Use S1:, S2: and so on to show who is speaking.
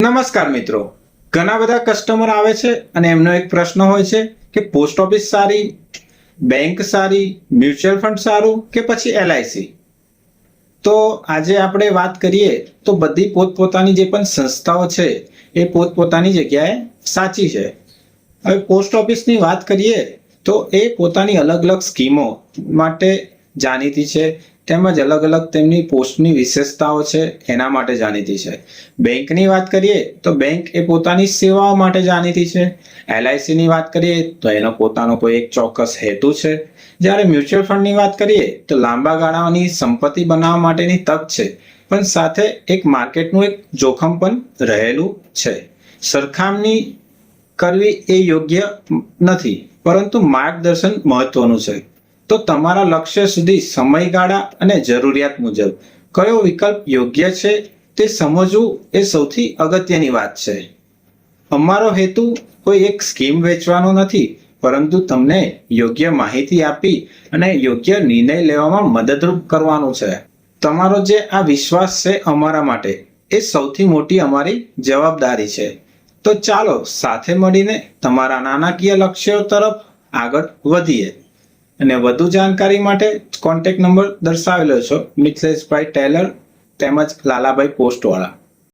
S1: નમસ્કાર મિત્રો, ઘણા બધા કસ્ટમર આવે છે અને એમનો એક પ્રશ્ન હોય છે કે પોસ્ટ ઓફિસ સારી, બેંક સારી, મ્યુચ્યુઅલ ફંડ સારું કે પછી એલઆઈસી. તો આજે આપણે વાત કરીએ તો બધી પોતપોતાની જે પણ સંસ્થાઓ છે એ પોતપોતાની જગ્યાએ સાચી છે. હવે પોસ્ટ ઓફિસની વાત કરીએ તો એ પોતાની અલગ અલગ સ્કીમો માટે જાણીતી છે, તેમજ અલગ અલગ તેમની પોસ્ટની વિશેષતાઓ છે એના માટે જાણીતી છે. બેંકની વાત કરીએ તો બેંક એ પોતાની સેવાઓ માટે જાણીતી છે. એલઆઈસીની વાત કરીએ તો એનો પોતાનો કોઈ એક ચોક્કસ હેતુ છે. જ્યારે મ્યુચ્યુઅલ ફંડની વાત કરીએ તો લાંબા ગાળાની સંપત્તિ બનાવવા માટેની તક છે, પણ સાથે એક માર્કેટનું એક જોખમ પણ રહેલું છે. સરખામણી કરવી એ યોગ્ય નથી, પરંતુ માર્ગદર્શન મહત્વનું છે. તો તમારા લક્ષ્ય સુધી સમયગાળા અને જરૂરિયાત મુજબ કયો વિકલ્પ યોગ્ય છે તે સમજવું એ સૌથી અગત્યની વાત છે. અમારો હેતુ કોઈ એક સ્કીમ વેચવાનો નથી, પરંતુ તમને યોગ્ય માહિતી આપી અને યોગ્ય નિર્ણય લેવામાં મદદરૂપ કરવાનું છે. તમારો જે આ વિશ્વાસ છે અમારા માટે, એ સૌથી મોટી અમારી જવાબદારી છે. તો ચાલો સાથે મળીને તમારા નાણાકીય લક્ષ્યો તરફ આગળ વધીએ. અને વધુ જાણકારી માટે કોન્ટેક્ટ નંબર દર્શાવેલો છે, મિથલેશભાઈ ટેલર તેમજ લાલાભાઈ પોસ્ટવાળા.